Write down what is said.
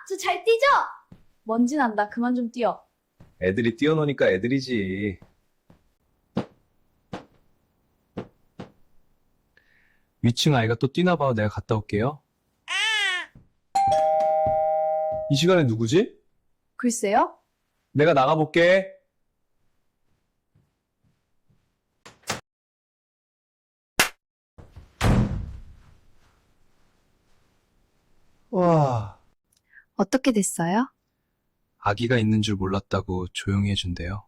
저 잘 뛰죠? 먼지 난다. 그만 좀 뛰어. 애들이 뛰어노니까 애들이지. 위층 아이가 또 뛰나 봐. 내가 갔다 올게요. 이 시간에 누구지? 글쎄요? 내가 나가볼게. 와, 어떻게 됐어요? 아기가 있는 줄 몰랐다고 조용히 해준대요.